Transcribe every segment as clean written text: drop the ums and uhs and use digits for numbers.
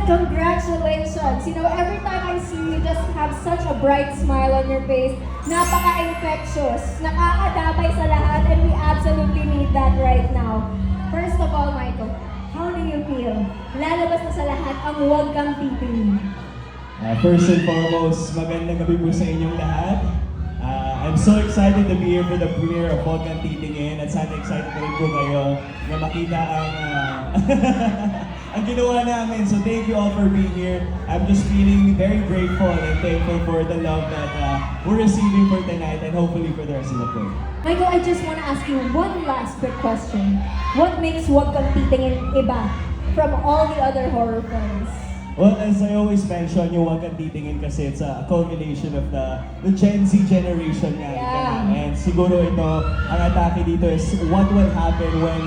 Congratulations! You know, every time I see you, just have such a bright smile on your face. Napaka-infectious. Nakakadamay sa lahat, and we absolutely need that right now. First of all, Michael, how do you feel? Lalabas na sa lahat ang Huwag Kang Titingin. First and foremost, magandang gabi po sa inyong lahat. I'm so excited to be here for the premiere of Huwag Kang Titingin at sana excited na rin po kayo na makita ang ang ginawa namin. So thank you all for being here. I'm just feeling very grateful and thankful for the love that we're receiving for tonight and hopefully for the rest of the film. Michael, I just want to ask you one last quick question. What makes Huwag Kang Titingin iba from all the other horror films? Well, as I always mention, yung Huwag Kang Titingin kasi it's a culmination of the Gen Z generation nga. Yeah. And siguro ito, ang atake dito is what will happen when,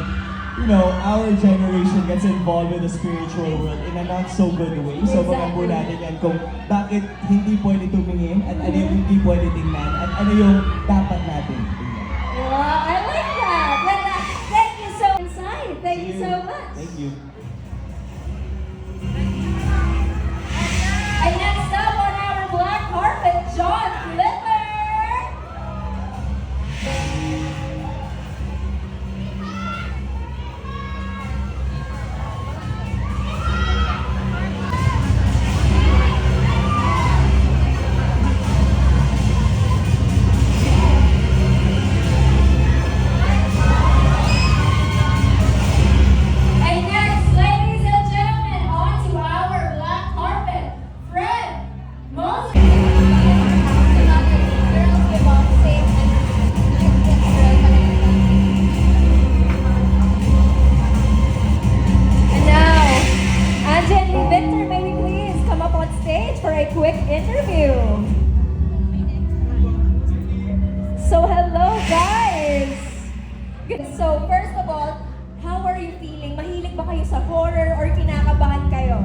you know, our generation gets involved with the spiritual world in a not so good way. So baka po natin yan kung bakit hindi pwede tumingin at ano yung hindi pwede tingnan at ano yung dapat natin tingnan. Wow, I like that! Thank you so inside. Thank you so much. Thank you. And next up on our black carpet, John Flipper! And next, ladies and gentlemen, on to our black carpet, Fred Moses. And now, Angie and Lee Victor, may we please come up on stage for a quick interview. So hello guys! Good. So first of all, how are you feeling? Mahilig ba kayo sa horror or kinakabahan kayo?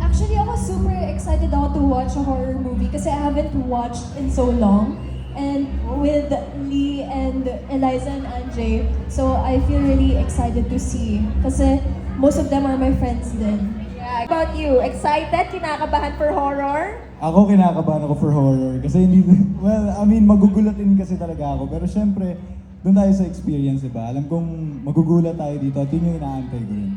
Actually, ako super excited ako to watch a horror movie kasi I haven't watched in so long. And with Lee and Eliza and Anjay, so I feel really excited to see. Kasi most of them are my friends din. Yeah. How about you? Excited? Kinakabahan for horror? Ako kinakabahan ako for horror kasi hindi, well, I mean, magugulatin kasi talaga ako. Pero syempre, doon tayo sa experience, diba? Alam kong magugulat tayo dito at yun yung inaantay ko rin.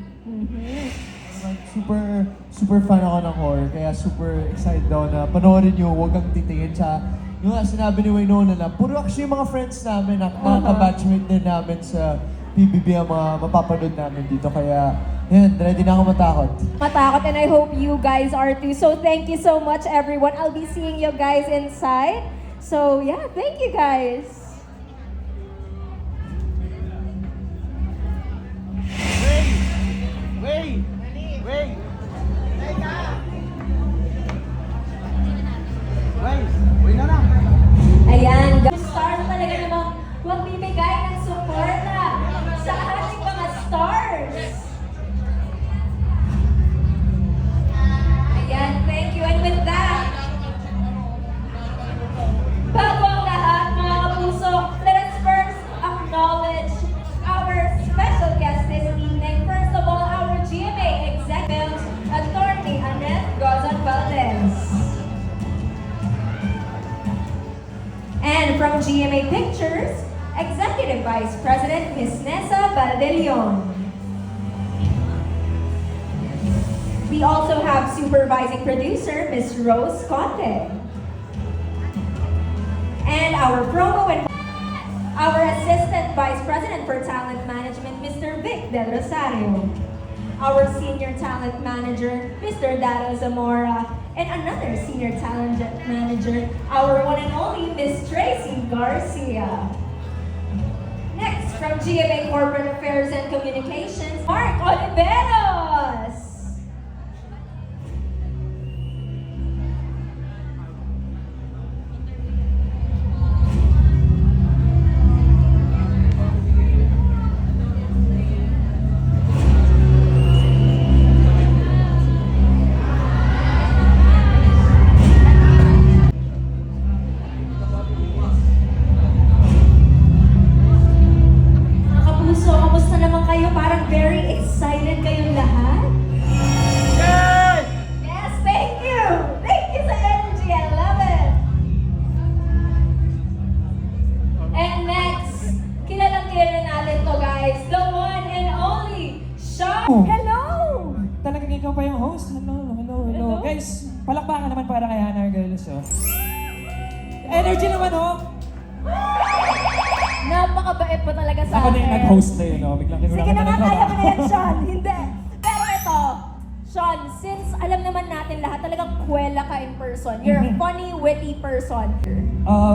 Super fan ako ng horror, kaya super excited daw na panoorin nyo, Huwag Kang Titingin. Tsaka yung nga sinabi ni Waynona na puro actually yung mga friends namin, mga kabatchmate din namin sa PBB ang mga mapapanood namin dito. Kaya yan, ready na ako matakot. Matakot, and I hope you guys are too. So thank you so much everyone. I'll be seeing you guys inside. So yeah, thank you guys. Wait! Wait na lang! Ayan, stars talaga namang magbibigay ng suporta sa ating mga stars. Ayan, thank you. And with that, bago ang lahat, mga kapuso, let us first acknowledge our special guest this evening. First of all, our GMA Executive Attorney, Annette Gozan Valdez. And from GMA Pictures, Executive Vice President Ms. Nessa Valdelion. We also have Supervising Producer Ms. Rose Conte. And our promo and our Assistant Vice President for Talent Management, Mr. Vic Del Rosario. Our Senior Talent Manager, Mr. Dado Zamora. And another Senior Talent Manager, our one and only Miss Tracy Garcia. Next, from GMA Corporate Affairs and Communications, Mark Oliveros. Mga kapuso, kamusta naman kayo? Parang very excited kayong lahat. pa yung host. Hello. Guys, palakpakan naman para kay Hannah Girls. Oh. Energy naman, oh. Napakabait po talaga sa Ako na yung akin. nag-host na yun, oh. Biglang kinulang Sige kita na ng nga, kaya mo trabaho. na yan, Sean. Hindi. Pero ito, Sean, since alam naman natin lahat, talagang kwela ka in person. You're a funny, witty person.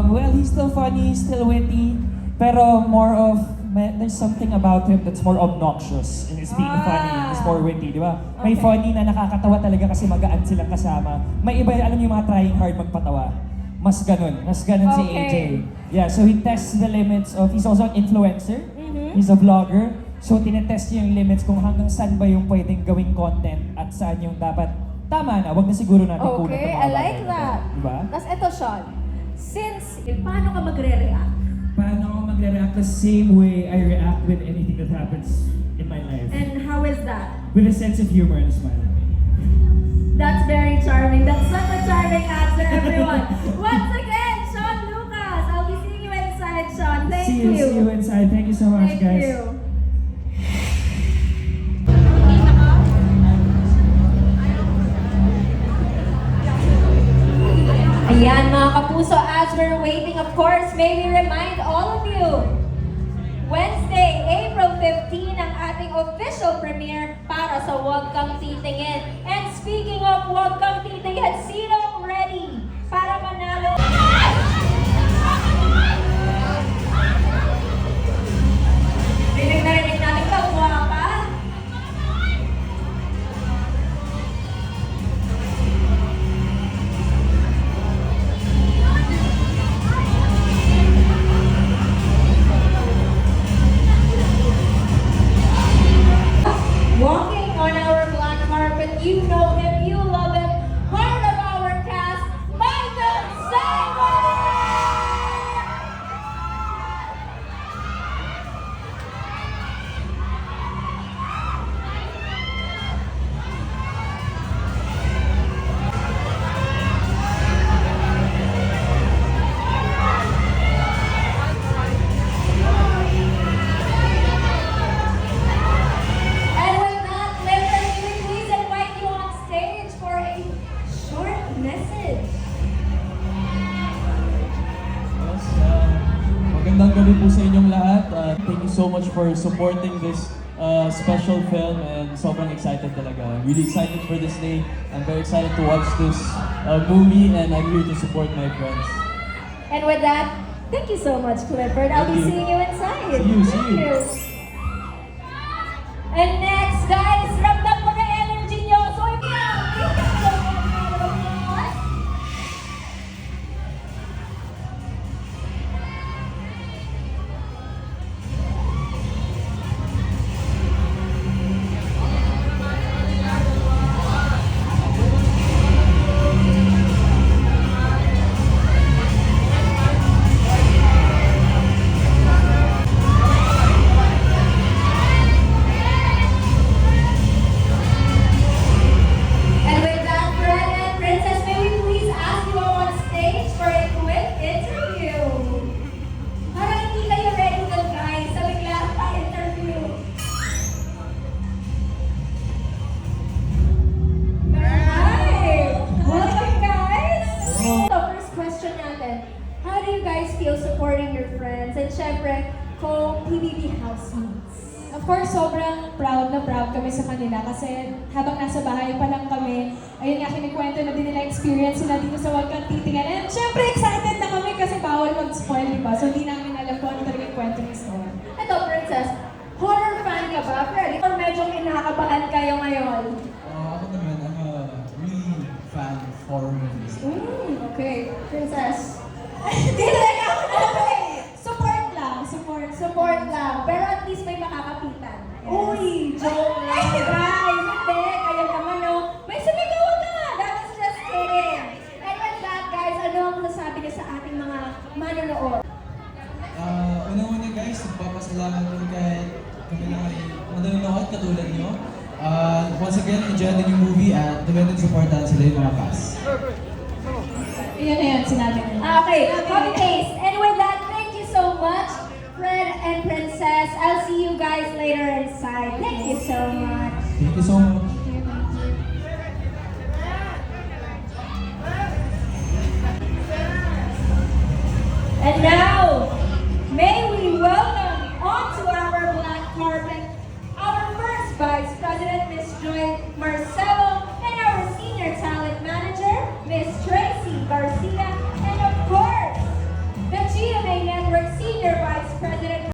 Well, he's still funny, still witty, pero more of, there's something about him that's more obnoxious in his being funny and he's more witty, di ba? May Okay. funny na nakakatawa talaga kasi magaan silang kasama. May iba, alam niyo yung mga trying hard magpatawa. Mas ganun si Okay. AJ. Yeah, so he tests the limits of, he's also an influencer, Mhm. he's a vlogger, so tinetest niya yung limits kung hanggang saan ba yung pwedeng gawing content at saan yung dapat, tama na, wag na siguro natin kunan Okay, ng mga I like bagay na to. that. Diba? Tapos ito, Sean, since, paano ka magre-react? Paano ako magre-react the same way I react with anything that happens in my life? And how is that? With a sense of humor and a smile. That's very charming. That's such a charming answer, everyone. Once again, Sean Lucas. I'll be seeing you inside, Sean. Thank See you. you inside. Thank you so much, Thank guys. you. Ayan mga kapuso, as we're waiting, of course, may we remind all of you, Wednesday, April 15 ang ating official premiere para sa Huwag Kang Titingin. And speaking of Huwag Kang Titingin, sino ready para manalo? Rinig na rinig natin ka, guwapa. Walking on our black carpet, you know him, you love him. Part of our cast, Michael Simon! And with that, Clifford, can we please invite you on stage for a short message? Yes, magandang gabi po sa inyong lahat. Thank you so much for supporting this special film and sobrang excited talaga. I'm really excited for this day. I'm very excited to watch this movie and I'm here to support my friends. And with that, thank you so much, Clifford. I'll be Thank you. seeing you inside. See Thank you. And next, guys, ramdam ko na energy nyo. So, if you have so much round of applause. And with that, Fred and Princess, may we please ask you all on stage for a quick interview. Parang hindi kayo ready na guys sa bigla pa interview. Alright! Welcome guys! The first question natin, how do you guys feel supporting your friends and syempre, co-PBB housemates? Of course, sobrang proud na proud kami sa kanila kasi habang nasa bahay pa lang kami, ayun nga, kinikwento na din nila experience nila dito sa Huwag Kang Titingin. And syempre, excited na kami kasi bawal mag-spoil, di ba? So, di namin alam kung ano talaga yung kwento ng story. Ito, Princess, horror fan ka ba, Fred? Or medyo kinakabahan kayo ngayon? Ako naman, I'm a really fan of horror movies. Okay. Princess? Hindi talaga ako na Support lang, support. Support lang. Pero at least may makakapitan. Yes. Uy! Joke lang. Guys, hindi. Kaya naman, no? May sumigaw ka! That was just kidding. And with that, guys, ano ang masasabi niyo sa ating mga manonood? Una-una guys, nagpapasalamat ko kahit kami lang ay nanonood katulad nyo. Once again, enjoy the new movie at naman supportan sila yung mga cast. Iyan na yan, sinabi niya. Okay, copy paste. And with that, thank you so much, Fred and Princess. I'll see you guys later inside. Thank you so much. Thank you so much.